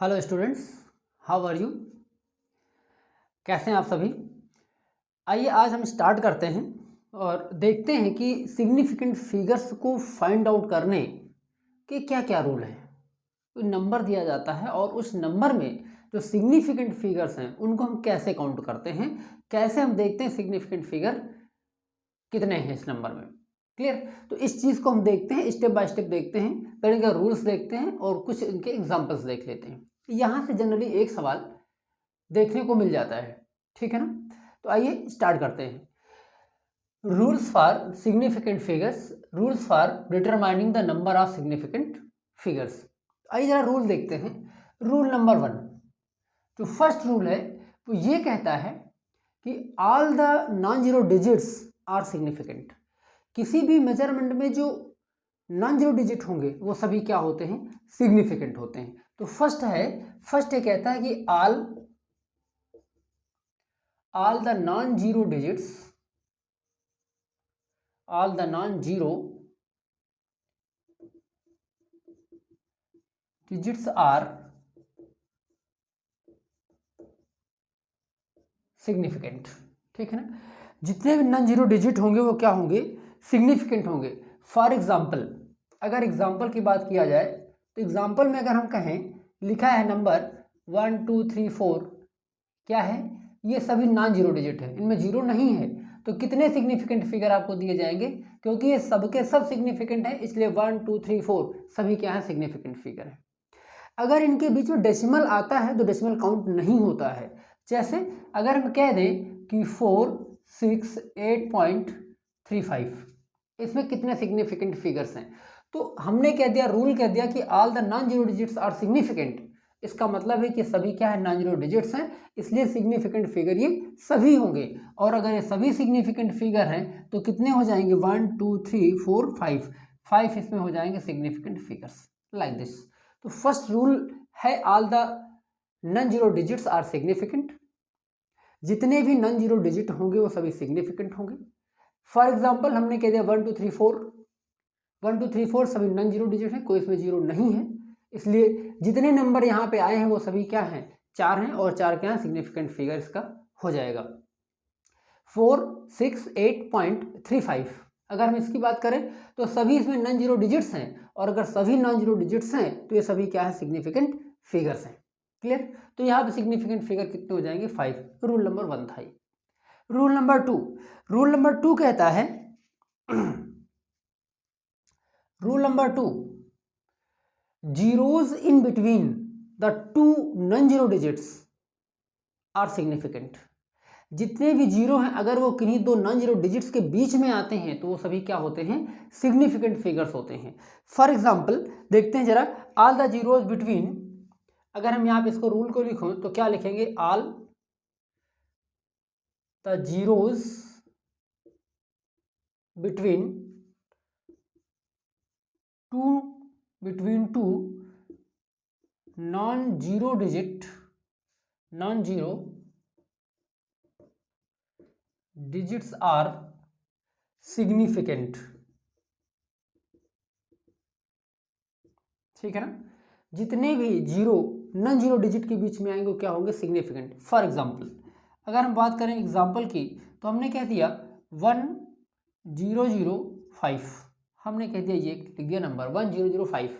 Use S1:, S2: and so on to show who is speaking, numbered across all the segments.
S1: Hello students, how are you. कैसे हैं आप सभी। आइए आज हम स्टार्ट करते हैं और देखते हैं कि सिग्निफिकेंट फिगर्स को फाइंड आउट करने के क्या क्या रूल हैं। कोई नंबर दिया जाता है और उस नंबर में जो सिग्निफिकेंट फिगर्स हैं उनको हम कैसे काउंट करते हैं, कैसे हम देखते हैं सिग्निफिकेंट फिगर कितने हैं इस नंबर में। क्लियर। तो इस चीज़ को हम देखते हैं, स्टेप बाय स्टेप देखते हैं, पहले इनका रूल्स देखते हैं और कुछ इनके एग्जाम्पल्स देख लेते हैं। यहाँ से जनरली एक सवाल देखने को मिल जाता है, ठीक है ना। तो आइए स्टार्ट करते हैं। Rules for significant figures, rules for determining the number of significant figures. आइए जरा रूल देखते हैं। रूल नंबर 1, जो फर्स्ट रूल है वो ये कहता है कि all the non zero digits are significant. किसी भी मेजरमेंट में जो नॉन जीरो डिजिट होंगे वो सभी क्या होते हैं, सिग्निफिकेंट होते हैं। तो फर्स्ट ये कहता है कि all the non-zero digits are significant. ठीक है ना। जितने भी नॉन जीरो डिजिट होंगे वो क्या होंगे, सिग्निफिकेंट होंगे। फॉर एग्जाम्पल, अगर एग्जाम्पल की बात किया जाए तो एग्जाम्पल में अगर हम कहें लिखा है नंबर 1 2 3 4, क्या है, ये सभी नॉन जीरो डिजिट है, इनमें जीरो नहीं है। तो कितने सिग्निफिकेंट फिगर आपको दिए जाएंगे, क्योंकि ये सबके सब सिग्निफिकेंट है इसलिए 1 2 3 4 सभी क्या है, सिग्निफिकेंट फिगर है। अगर इनके बीच में डेसिमल आता है तो डेसिमल काउंट नहीं होता है। जैसे अगर हम कह दें कि 468.35, इसमें कितने सिग्निफिकेंट फिगर्स हैं। तो हमने कह दिया, रूल कह दिया कि all the non zero digits are significant. इसका मतलब है कि सभी क्या है, नॉन जीरो डिजिट्स हैं, इसलिए सिग्निफिकेंट फिगर ये सभी होंगे। और अगर ये सभी सिग्निफिकेंट फिगर हैं तो कितने हो जाएंगे, 1 2 3 4 5 इसमें हो जाएंगे सिग्निफिकेंट फिगर्स, लाइक दिस। तो फर्स्ट रूल है all the non zero digits are significant. जितने भी नॉन जीरो डिजिट होंगे वो सभी सिग्निफिकेंट होंगे। फॉर एग्जांपल हमने कह दिया 1 2 3 4, 1 2 3 4 सभी नॉन जीरो डिजिट हैं, कोई इसमें जीरो नहीं है, इसलिए जितने नंबर यहाँ पे आए हैं वो सभी क्या हैं, 4 हैं, और 4 क्या है, सिग्निफिकेंट फिगर इसका हो जाएगा 468.35। अगर हम इसकी बात करें तो सभी इसमें नॉन जीरो डिजिट्स हैं, और अगर सभी नॉन जीरो डिजिट्स हैं तो ये सभी क्या है, सिग्निफिकेंट फिगर्स हैं। क्लियर। तो यहाँ पे सिग्निफिकेंट फिगर कितने हो जाएंगे, 5। रूल नंबर 1 था। रूल नंबर 2, रूल नंबर 2 कहता है rule number 2, zeros in between the two non zero digits are significant. जितने भी जीरो हैं अगर वो किन्हीं दो नॉन जीरो डिजिट्स के बीच में आते हैं तो वो सभी क्या होते हैं, सिग्निफिकेंट फिगर्स होते हैं। फॉर एग्जांपल देखते हैं जरा, ऑल द जीरोज बिटवीन, अगर हम यहाँ पे इसको रूल को लिखो तो क्या लिखेंगे, all the zeros between two non zero digits are significant. ठीक है ना। जितने भी जीरो नॉन जीरो डिजिट के बीच में आएंगे वो क्या होंगे, सिग्निफिकेंट। फॉर एग्जांपल अगर हम बात करें एग्जांपल की तो हमने कह दिया 1005, हमने कह दिया, ये लिख दिया नंबर 1005।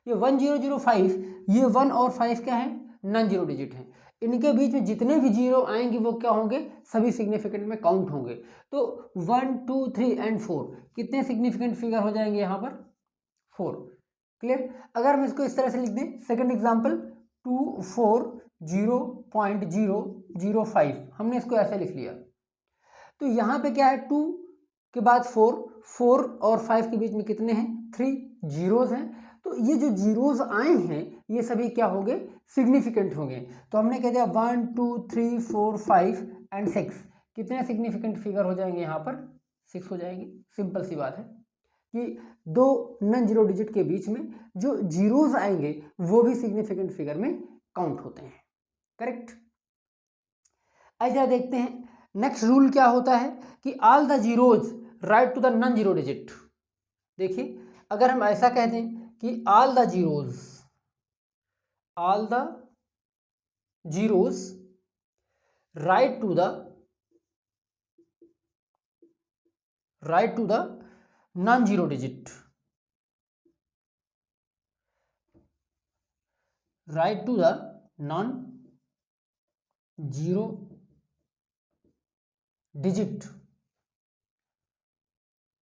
S1: ये 1005, ये 1 और 5 क्या है, नॉन जीरो डिजिट हैं। इनके बीच में जितने भी जीरो आएंगे वो क्या होंगे, सभी सिग्निफिकेंट में काउंट होंगे। तो 1 2 3 एंड 4 कितने सिग्निफिकेंट फिगर हो जाएंगे यहाँ पर, 4। क्लियर। अगर हम इसको इस तरह से लिख दें, सेकंड एग्जांपल 240.005, हमने इसको ऐसे लिख लिया। तो यहाँ पे क्या है, 2 के बाद 4 और 5 के बीच में कितने हैं, 3 जीरोज हैं। तो ये जो जीरोज आए हैं ये सभी क्या होंगे, सिग्निफिकेंट होंगे। तो हमने कह दिया 1 2 3 4 5 एंड 6, कितने सिग्निफिकेंट फिगर हो जाएंगे यहाँ पर, 6 हो जाएंगे। सिंपल सी बात है कि दो नॉन जीरो डिजिट के बीच में जो जीरोज आएंगे वो भी सिग्निफिकेंट फिगर में काउंट होते हैं। करेक्ट। आइए देखते हैं नेक्स्ट रूल क्या होता है कि all the zeros right to the non zero digit. देखिए अगर हम ऐसा कह दें कि all the zeros all the zeros right to the non-zero digit, right to the non-zero digit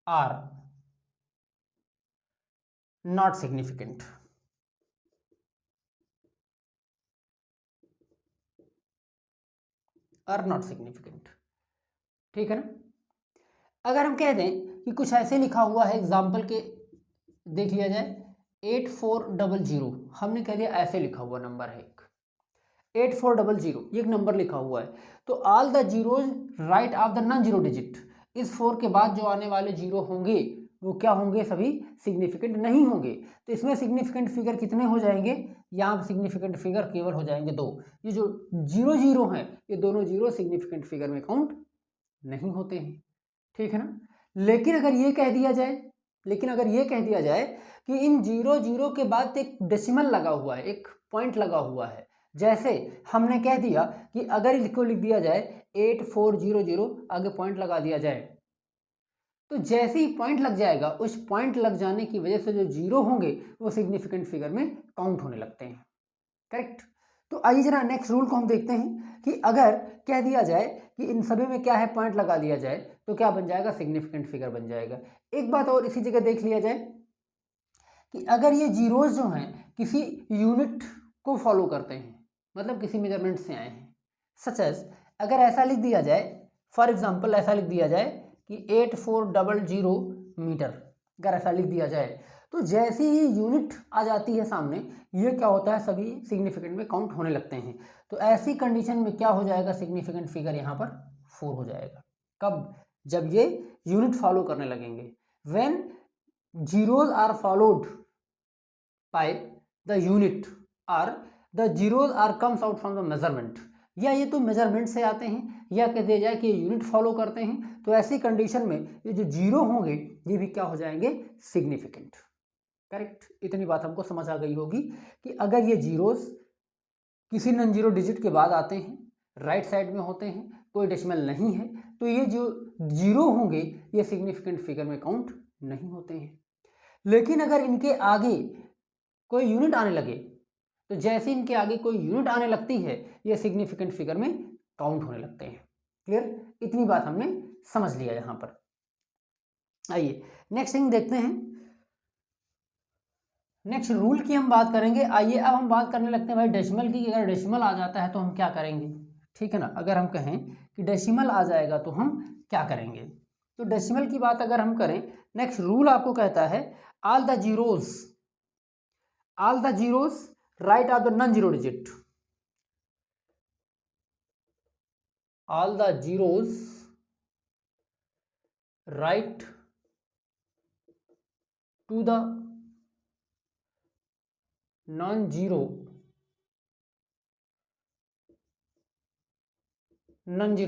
S1: are not significant. Are not significant. ठीक है ना। अगर हम कह दें कि कुछ ऐसे लिखा हुआ है, एग्जाम्पल के देख लिया जाए 8400, हमने कह दिया ऐसे लिखा हुआ नंबर है एक 8400, ये एक नंबर लिखा हुआ है, तो all the zeros right of the non zero digit, इस 4 के बाद जो आने वाले जीरो होंगे वो क्या होंगे, सभी सिग्निफिकेंट नहीं होंगे। तो इसमें सिग्निफिकेंट फिगर कितने हो जाएंगे, यहाँ सिग्निफिकेंट फिगर केवल हो जाएंगे 2। ये जो जीरो जीरो हैं ये दोनों जीरो सिग्निफिकेंट फिगर में काउंट नहीं होते हैं। ठीक है ना। लेकिन अगर ये कह दिया जाए कि इन जीरो जीरो के बाद एक डेसिमल लगा हुआ है, एक पॉइंट लगा हुआ है, जैसे हमने कह दिया कि अगर इसको लिख दिया जाए 8400, आगे पॉइंट लगा दिया जाए, तो जैसे ही पॉइंट लग जाएगा उस पॉइंट लग जाने की वजह से जो जीरो होंगे वो सिग्निफिकेंट फिगर में काउंट होने लगते हैं। करेक्ट। तो आइए जरा नेक्स्ट रूल को हम देखते हैं कि अगर कह दिया जाए कि इन सभी में क्या है, पॉइंट लगा दिया जाए तो क्या बन जाएगा, सिग्निफिकेंट फिगर बन जाएगा। एक बात और इसी जगह देख लिया जाए कि अगर ये जीरोज जो हैं किसी यूनिट को फॉलो करते हैं, मतलब किसी मेजरमेंट से आए हैं, सच एज अगर ऐसा लिख दिया जाए, फॉर एग्जांपल ऐसा लिख दिया जाए कि 8400 मीटर, अगर ऐसा लिख दिया जाए तो जैसे ही यूनिट आ जाती है सामने, ये क्या होता है, सभी सिग्निफिकेंट में काउंट होने लगते हैं। तो ऐसी कंडीशन में क्या हो जाएगा, सिग्निफिकेंट फिगर यहाँ पर 4 हो जाएगा। कब, जब ये यूनिट फॉलो करने लगेंगे, when zeros are followed by the unit और the zeros are comes out from the measurement, या ये तो मेजरमेंट से आते हैं या कह दिया जाए कि यूनिट फॉलो करते हैं, तो ऐसी कंडीशन में ये जो जीरो होंगे ये भी क्या हो जाएंगे, सिग्निफिकेंट। करेक्ट। इतनी बात हमको समझ आ गई होगी कि अगर ये जीरोस किसी नॉन जीरो डिजिट के बाद आते हैं, राइट साइड में होते हैं, कोई डेसिमल नहीं है, तो ये जो जीरो होंगे ये सिग्निफिकेंट फिगर में काउंट नहीं होते हैं। लेकिन अगर इनके आगे कोई यूनिट आने लगे, तो जैसे इनके आगे कोई यूनिट आने लगती है ये सिग्निफिकेंट फिगर में काउंट होने लगते हैं। क्लियर। इतनी बात हमने समझ लिया यहाँ पर। आइए नेक्स्ट थिंग देखते हैं, नेक्स्ट रूल की हम बात करेंगे। आइए अब हम बात करने लगते हैं भाई डेसिमल की, अगर डेसिमल आ जाता है तो हम क्या करेंगे। ठीक है ना। अगर हम कहें कि डेसिमल आ जाएगा तो हम क्या करेंगे, तो डेसिमल की बात अगर हम करें, नेक्स्ट रूल आपको कहता है all the zeros right of the non zero digit, all the zeros right to the non-zero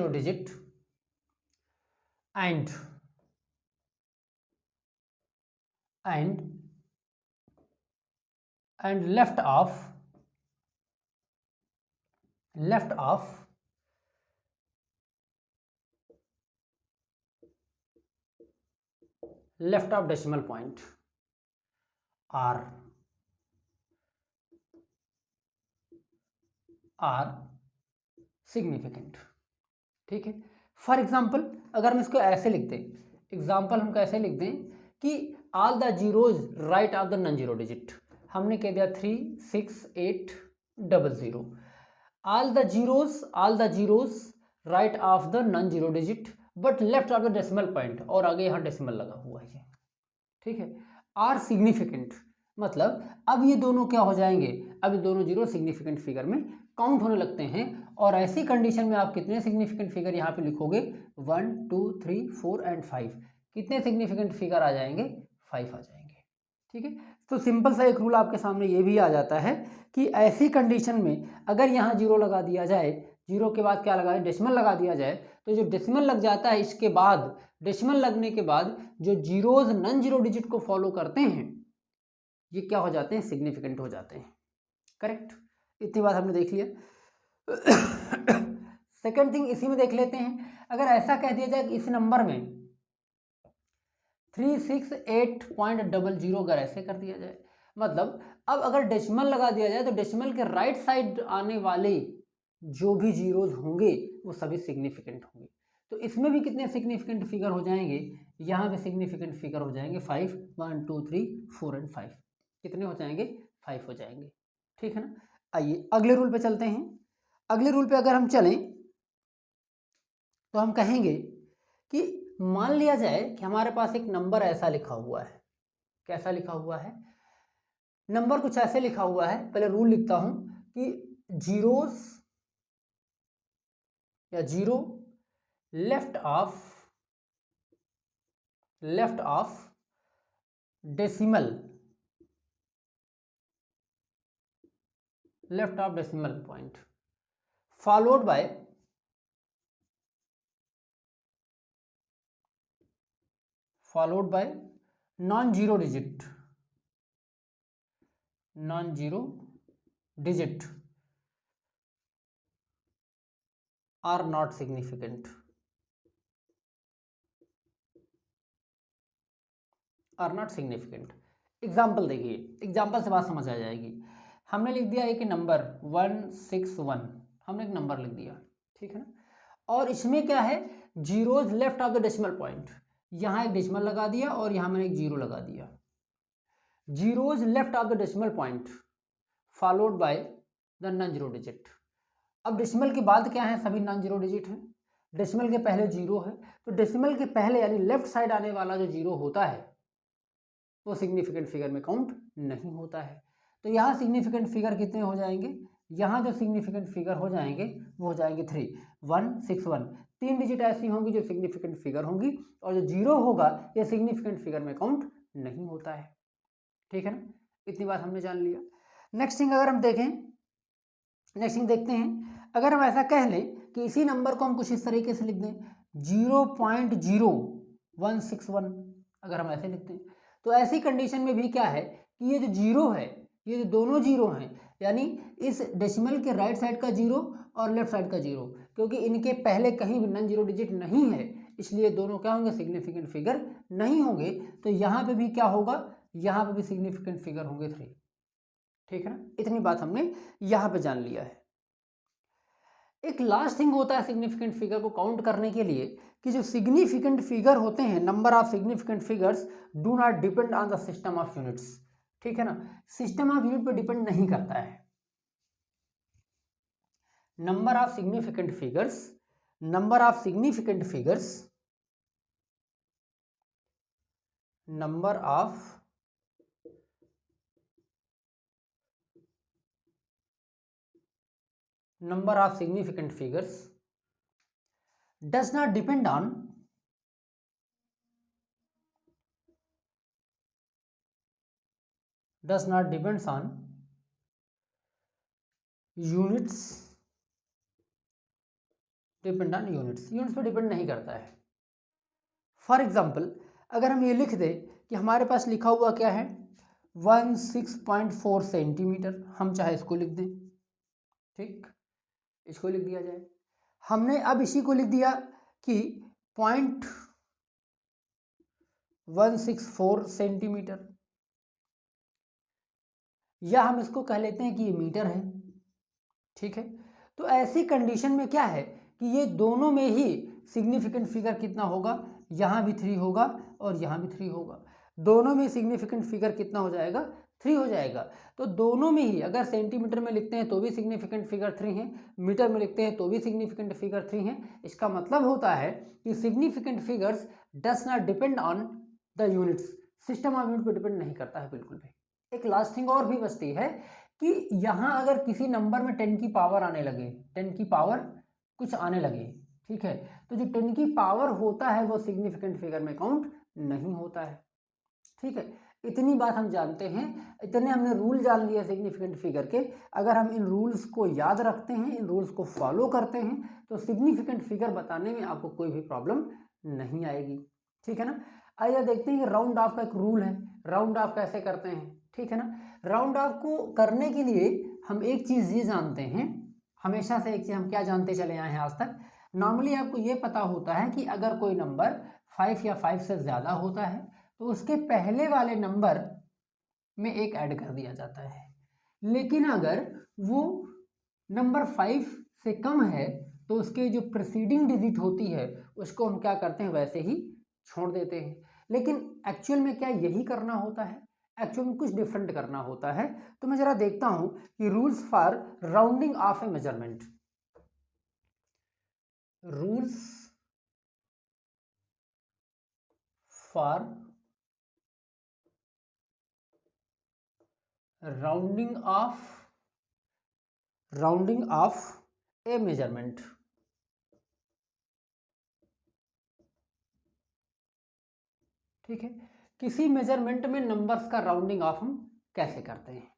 S1: digit and left of decimal point are significant. ठीक है। फॉर एग्जाम्पल अगर हम इसको ऐसे लिख दें, एग्जाम्पल हम कैसे लिख दें कि all the zeros right of the non zero digit, हमने कह दिया 36800, all the zeros right of the non zero digit but left of the decimal point, और आगे यहाँ डेसिमल लगा हुआ है। ठीक है। आर सिग्निफिकेंट, मतलब अब ये दोनों क्या हो जाएंगे, अब ये दोनों जीरो सिग्निफिकेंट फिगर में काउंट होने लगते हैं। और ऐसी कंडीशन में आप कितने सिग्निफिकेंट फिगर यहाँ पे लिखोगे, 1 2 3 4 एंड 5, कितने सिग्निफिकेंट फिगर आ जाएंगे, 5 आ जाएंगे। ठीक है। तो सिंपल सा एक रूल आपके सामने ये भी आ जाता है कि ऐसी कंडीशन में अगर यहाँ जीरो लगा दिया जाए, जीरो के बाद क्या लगा है, डेसिमल लगा दिया जाए, तो जो डेसिमल लग जाता है इसके बाद, डेसिमल लगने के बाद जो जीरोज नॉन जीरो डिजिट को फॉलो करते हैं ये क्या हो जाते हैं, सिग्निफिकेंट हो जाते हैं। करेक्ट। इतनी बात हमने देख लिया। सेकंड थिंग इसी में देख लेते हैं, अगर ऐसा कह दिया जाए कि इस नंबर में 368.00 अगर ऐसे कर दिया जाए, मतलब अब अगर डेसिमल लगा दिया जाए तो डेसिमल के राइट साइड आने वाले जो भी जीरोज होंगे वो सभी सिग्निफिकेंट होंगे। तो इसमें भी कितने सिग्निफिकेंट फिगर हो जाएंगे, यहाँ पे सिग्निफिकेंट फिगर हो जाएंगे 5, 1 2 3 4 एंड 5, कितने हो जाएंगे, 5 हो जाएंगे। ठीक है ना। आइए अगले रूल पे चलते हैं। अगले रूल पे अगर हम चलें तो हम कहेंगे कि मान लिया जाए कि हमारे पास एक नंबर ऐसा लिखा हुआ है, कैसा लिखा हुआ है, नंबर कुछ ऐसे लिखा हुआ है, पहले रूल लिखता हूं कि जीरोस या zero left of decimal point followed by non zero digit are not significant, example देखिए, एग्जाम्पल से बात समझ आ जाएगी। हमने लिख दिया एक नंबर 161, हमने एक नंबर लिख दिया, ठीक है ना, और इसमें क्या है, zeros left of the decimal point, यहाँ एक डेसिमल लगा दिया और यहाँ मैंने एक जीरो लगा दिया। Zeros left of the decimal point followed by the non zero digit. अब डेसिमल के बाद क्या है, सभी नॉन जीरो डिजिट हैं, डेसिमल के पहले जीरो है, तो डेसिमल के पहले यानी लेफ्ट साइड आने वाला जो जीरो होता है वो सिग्निफिकेंट फिगर में काउंट नहीं होता है। तो यहाँ सिग्निफिकेंट फिगर कितने हो जाएंगे, यहाँ जो सिग्निफिकेंट फिगर हो जाएंगे वो हो जाएंगे 3, 161, 3 डिजिट ऐसी होंगी जो सिग्निफिकेंट फिगर होंगी, और जो जीरो होगा ये सिग्निफिकेंट फिगर में काउंट नहीं होता है। ठीक है ना, इतनी बात हमने जान लिया। नेक्स्ट थिंग अगर हम देखें, नेक्स्ट थिंग देखते हैं, अगर हम ऐसा कह लें कि इसी नंबर को हम कुछ इस तरीके से लिख दें 0.0161, अगर हम ऐसे लिखते हैं तो ऐसी कंडीशन में भी क्या है कि ये जो जीरो है, ये जो दोनों जीरो हैं, यानी इस डेसिमल के राइट साइड का जीरो और लेफ्ट साइड का जीरो, क्योंकि इनके पहले कहीं भी नॉन जीरो डिजिट नहीं है, इसलिए दोनों क्या होंगे, सिग्निफिकेंट फिगर नहीं होंगे। तो यहाँ पे भी क्या होगा, यहाँ पे भी सिग्निफिकेंट फिगर होंगे 3। ठीक है ना, इतनी बात हमने यहाँ पे जान लिया है। एक लास्ट थिंग होता है सिग्निफिकेंट फिगर को काउंट करने के लिए कि जो सिग्निफिकेंट फिगर होते हैं, number of significant figures do not depend on the system of units. ठीक है ना, सिस्टम ऑफ यूनिट पर डिपेंड नहीं करता है। Number of significant figures number of significant figures does not depend on units पे डिपेंड नहीं करता है। फॉर एग्जाम्पल अगर हम ये लिख दें कि हमारे पास लिखा हुआ क्या है 16.4 सेंटीमीटर, हम चाहे इसको लिख दें, ठीक, इसको लिख दिया जाए। हमने अब इसी को लिख दिया कि 0.164 सेंटीमीटर, या हम इसको कह लेते हैं कि ये मीटर है। ठीक है, तो ऐसी कंडीशन में क्या है कि ये दोनों में ही सिग्निफिकेंट फिगर कितना होगा, यहाँ भी 3 होगा और यहाँ भी 3 होगा, दोनों में सिग्निफिकेंट फिगर कितना हो जाएगा, 3 हो जाएगा। तो दोनों में ही अगर सेंटीमीटर में लिखते हैं तो भी सिग्निफिकेंट फिगर 3 है, मीटर में लिखते हैं तो भी सिग्निफिकेंट फिगर 3 है। इसका मतलब होता है कि significant figures does not depend on the units, system of unit पर डिपेंड नहीं करता है बिल्कुल भी। एक लास्ट थिंग और भी बचती है कि यहाँ अगर किसी नंबर में 10 की पावर आने लगे, 10 की पावर कुछ आने लगे, ठीक है, तो जो 10 की पावर होता है वो सिग्निफिकेंट फिगर में काउंट नहीं होता है। ठीक है, इतनी बात हम जानते हैं, इतने हमने रूल जान लिए सिग्निफिकेंट फिगर के। अगर हम इन रूल्स को याद रखते हैं, इन रूल्स को फॉलो करते हैं, तो सिग्निफिकेंट फिगर बताने में आपको कोई भी प्रॉब्लम नहीं आएगी। ठीक है ना। आइए देखते हैं कि राउंड ऑफ का एक रूल है, राउंड ऑफ कैसे करते हैं। ठीक है ना, राउंड ऑफ को करने के लिए हम एक चीज़ ये जानते हैं, हमेशा से एक चीज़ हम क्या जानते चले आए हैं आज तक, नॉर्मली आपको ये पता होता है कि अगर कोई नंबर 5 या 5 से ज़्यादा होता है तो उसके पहले वाले नंबर में एक ऐड कर दिया जाता है, लेकिन अगर वो नंबर 5 से कम है तो उसके जो प्रीसीडिंग डिजिट होती है उसको हम क्या करते हैं, वैसे ही छोड़ देते हैं। लेकिन एक्चुअल में क्या यही करना होता है? एक्चुअल में कुछ डिफरेंट करना होता है। तो मैं जरा देखता हूं कि rules for rounding off A measurement, rules for rounding off A measurement. ठीक है, किसी मेजरमेंट में नंबर्स का राउंडिंग ऑफ हम कैसे करते हैं।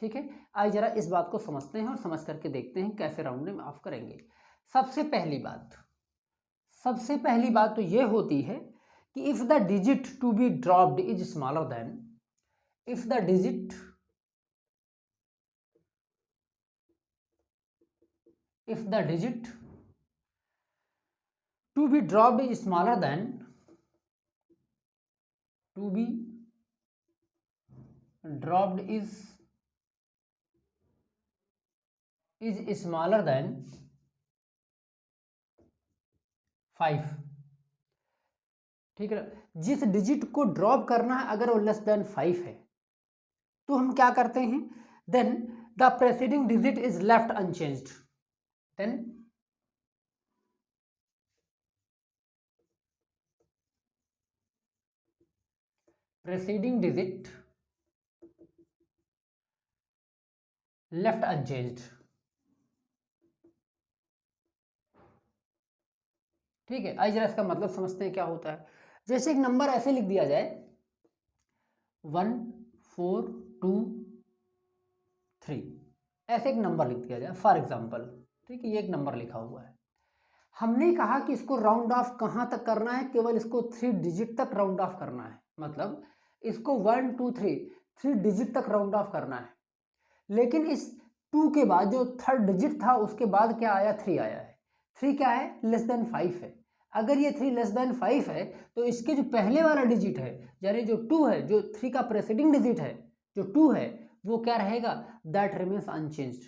S1: ठीक है, आइए जरा इस बात को समझते हैं और समझ करके देखते हैं कैसे राउंडिंग ऑफ करेंगे। सबसे पहली बात तो ये होती है कि if the digit to be dropped is smaller then, if the digit to be dropped is smaller than, to be dropped is smaller than 5। ठीक है, जिस डिजिट को ड्रॉप करना है अगर वो लेस देन 5 है तो हम क्या करते हैं, then the preceding digit is left unchanged, then preceding digit left unchanged। ठीक है, आइए जरा इसका मतलब समझते हैं क्या होता है। जैसे एक नंबर ऐसे लिख दिया जाए 1 4 2 3, ऐसे एक नंबर लिख दिया जाए फॉर एग्जांपल। ठीक है, ये एक नंबर लिखा हुआ है, हमने कहा कि इसको राउंड ऑफ कहाँ तक करना है, केवल इसको 3 डिजिट तक राउंड ऑफ करना है, मतलब इसको 1 2 3 डिजिट तक राउंड ऑफ करना है। लेकिन इस 2 के बाद जो थर्ड डिजिट था उसके बाद क्या आया, 3 आया है। 3 क्या है, लेस देन 5 है। अगर ये 3 लेस देन 5 है तो इसके जो पहले वाला डिजिट है यानी जो 2 है, जो 3 का प्रेसीडिंग डिजिट है जो 2 है वो क्या रहेगा, दैट रिमेन्स अनचेंज्ड,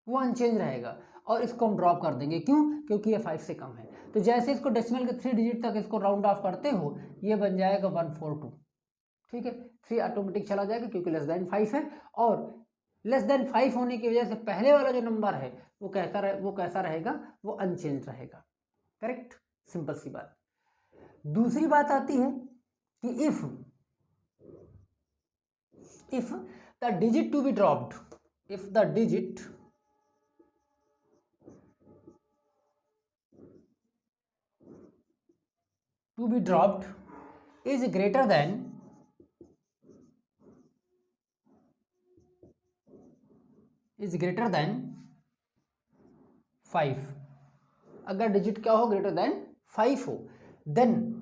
S1: वो अनचेंज रहेगा और इसको हम ड्रॉप कर देंगे। क्यों, क्योंकि ये 5 से कम है। तो जैसे इसको डेसिमल के 3 डिजिट तक इसको राउंड ऑफ करते हो ये बन जाएगा 142। ठीक है, 3 ऑटोमेटिक चला जाएगा क्योंकि लेस देन 5 है, और लेस देन 5 होने की वजह से पहले वाला जो नंबर है वो कैसा रहेगा, वो अनचेंज रहेगा। करेक्ट, सिंपल सी बात। दूसरी बात आती है कि if the digit to be dropped, if the digit to be dropped is greater than 5। अगर डिजिट क्या हो, ग्रेटर देन 5 हो, then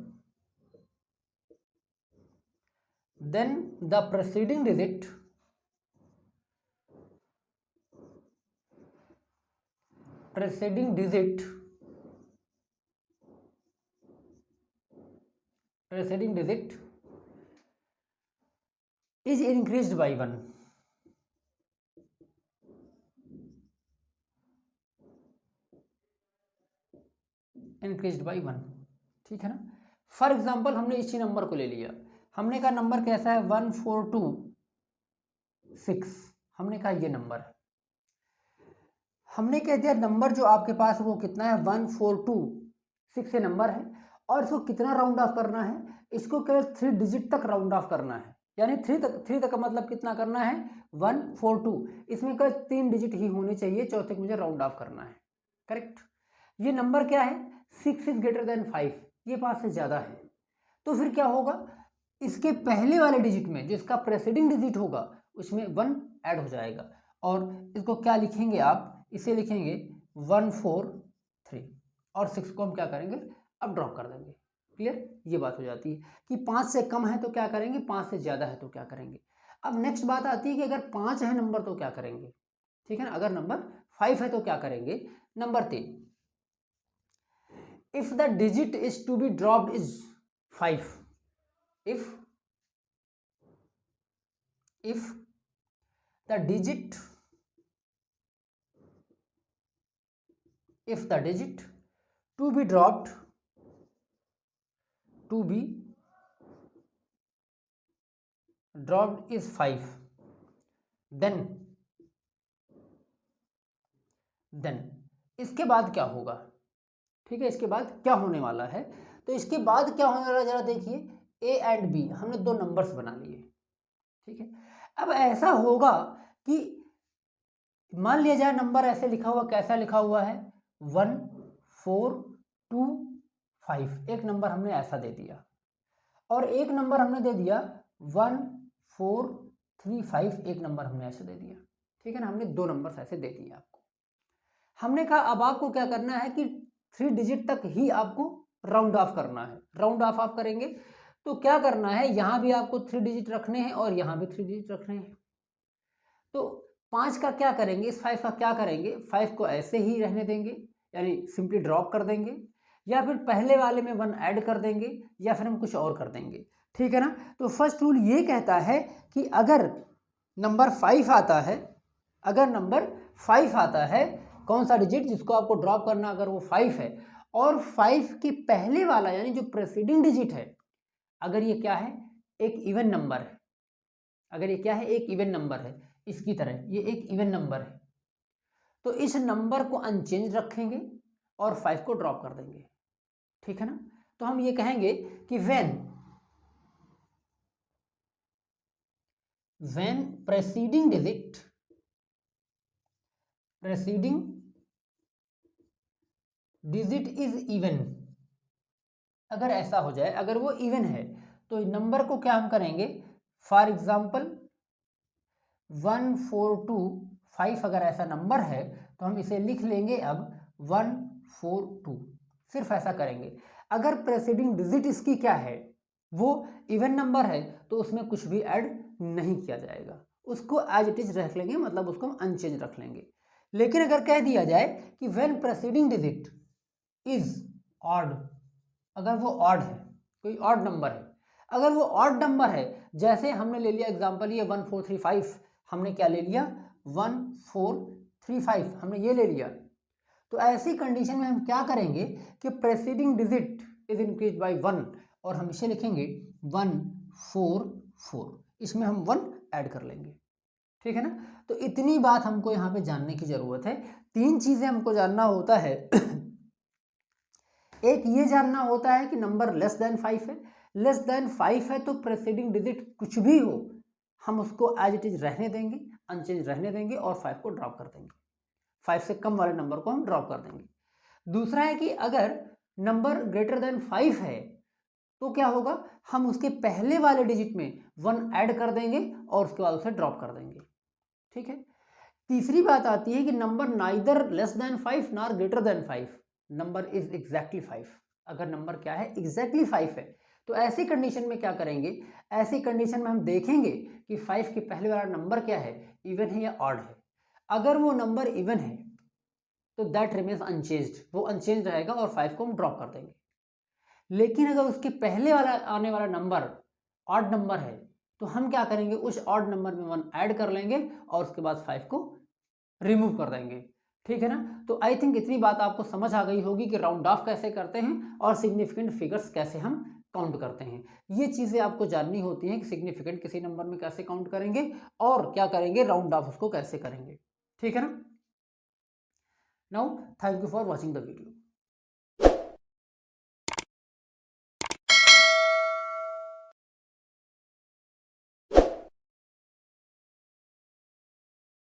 S1: the preceding digit is increased by 1। Increased by 1। ठीक है ना, फॉर एग्जाम्पल हमने इसी नंबर को ले लिया, हमने कहा नंबर कैसा है 1426, हमने कहा ये नंबर है, हमने कह दिया नंबर जो आपके पास वो कितना है 1426 ये नंबर है, और इसको कितना राउंड ऑफ करना है, इसको केवल 3 डिजिट तक राउंड ऑफ करना है, यानी 3 तक का मतलब कितना करना है 142, इसमें केवल 3 डिजिट ही होने चाहिए, चौथे को मुझे राउंड ऑफ करना है। करेक्ट, ये नंबर क्या है 6 इज ग्रेटर देन 5, ये 5 से ज़्यादा है, तो फिर क्या होगा, इसके पहले वाले डिजिट में जो इसका प्रेसीडिंग डिजिट होगा उसमें 1 ऐड हो जाएगा, और इसको क्या लिखेंगे आप, इसे लिखेंगे 143, और 6 को हम क्या करेंगे, अब ड्रॉप कर देंगे। क्लियर, ये बात हो जाती है कि 5 से कम है तो क्या करेंगे, 5 से ज़्यादा है तो क्या करेंगे। अब नेक्स्ट बात आती है कि अगर 5 है नंबर तो क्या करेंगे। ठीक है ना। अगर नंबर 5 है तो क्या करेंगे, number 3, if the digit is to be dropped is 5, if the digit to be dropped is 5, then इसके बाद क्या होगा, ठीक है, इसके बाद क्या होने वाला है। तो इसके बाद क्या होने वाला है जरा देखिए, ए एंड बी हमने दो नंबर्स बना लिए, ठीक है। अब ऐसा होगा कि मान लिया जाए नंबर ऐसे लिखा हुआ, कैसा लिखा हुआ है 1 4 2 5, एक नंबर हमने ऐसा दे दिया और एक नंबर हमने दे दिया 1 4 3 5, एक नंबर हमने ऐसे दे दिया, ठीक है ना। हमने दो नंबर ऐसे दे दिए आपको। हमने कहा अब आपको क्या करना है कि 3 डिजिट तक ही आपको राउंड ऑफ करना है। राउंड ऑफ करेंगे तो क्या करना है, यहाँ भी आपको 3 डिजिट रखने हैं और यहाँ भी 3 डिजिट रखने हैं। तो 5 का क्या करेंगे, इस 5 का क्या करेंगे, 5 को ऐसे ही रहने देंगे यानी सिंपली ड्रॉप कर देंगे, या फिर पहले वाले में 1 ऐड कर देंगे, या फिर हम कुछ और कर देंगे, ठीक है ना। तो फर्स्ट रूल ये कहता है कि अगर नंबर 5 आता है, अगर नंबर 5 आता है, कौन सा डिजिट जिसको आपको ड्रॉप करना, अगर वो 5 है और 5 के पहले वाला यानी जो प्रेसीडिंग डिजिट है, अगर ये क्या है, एक इवन नंबर है, अगर ये क्या है, एक इवन नंबर है, इसकी तरह ये एक इवन नंबर है, तो इस नंबर को अनचेंज रखेंगे और 5 को ड्रॉप कर देंगे, ठीक है ना। तो हम ये कहेंगे कि व्हेन प्रेसीडिंग डिजिट इज इवन, अगर ऐसा हो जाए, अगर वो इवन है तो नंबर को क्या हम करेंगे, फॉर एग्जाम्पल 1 4 2 5 अगर ऐसा नंबर है तो हम इसे लिख लेंगे अब 1 4 2, सिर्फ ऐसा करेंगे। अगर प्रेसीडिंग डिजिट इसकी क्या है, वो इवन नंबर है, तो उसमें कुछ भी ऐड नहीं किया जाएगा, उसको एज इट इज रख लेंगे, मतलब उसको हम अनचेंज रख लेंगे। लेकिन अगर कह दिया जाए कि व्हेन प्रेसीडिंग डिजिट इज ऑड, अगर वो ऑड है, कोई ऑड नंबर है, अगर वो ऑड नंबर है, जैसे हमने ले लिया एग्जांपल ये 1 4 3 5, हमने क्या ले लिया 1 4 3 5, हमने ये ले लिया। तो ऐसी कंडीशन में हम क्या करेंगे कि प्रेसीडिंग डिजिट इज इंक्रीज बाय 1 और हम इसे लिखेंगे 1 4 4, इसमें हम 1 ऐड कर लेंगे, ठीक है ना। तो इतनी बात हमको यहाँ पे जानने की जरूरत है। 3 चीजें हमको जानना होता है एक ये जानना होता है कि नंबर लेस देन 5 है, लेस देन 5 है तो प्रेसीडिंग डिजिट कुछ भी हो हम उसको एज इट इज रहने देंगे, अनचेंज रहने देंगे और 5 को ड्रॉप कर देंगे, 5 से कम वाले नंबर को हम ड्रॉप कर देंगे। दूसरा है कि अगर नंबर ग्रेटर देन 5 है तो क्या होगा, हम उसके पहले वाले डिजिट में 1 ऐड कर देंगे और उसके बाद उसे ड्रॉप कर देंगे, ठीक है। तीसरी बात आती है कि number neither less than 5 nor greater than 5, number is exactly 5, अगर नंबर क्या है एग्जैक्टली 5 है तो ऐसी कंडीशन में क्या करेंगे, ऐसी कंडीशन में हम देखेंगे कि 5 के पहले वाला नंबर क्या है, इवन है या ऑड है। अगर वो नंबर इवन है तो दैट रिमेन्स अनचेंज्ड, वो अनचेंज रहेगा और 5 को हम ड्रॉप कर देंगे। लेकिन अगर उसके पहले वाला आने वाला नंबर ऑड नंबर है तो हम क्या करेंगे, उस ऑड नंबर में 1 ऐड कर लेंगे और उसके बाद 5 को रिमूव कर देंगे, ठीक है ना। तो आई थिंक इतनी बात आपको समझ आ गई होगी कि राउंड ऑफ कैसे करते हैं और सिग्निफिकेंट फिगर्स कैसे हम काउंट करते हैं। ये चीज़ें आपको जाननी होती हैं कि सिग्निफिकेंट किसी नंबर में कैसे काउंट करेंगे और क्या करेंगे, राउंड ऑफ उसको कैसे करेंगे, ठीक है ना। Now thank you for watching the video.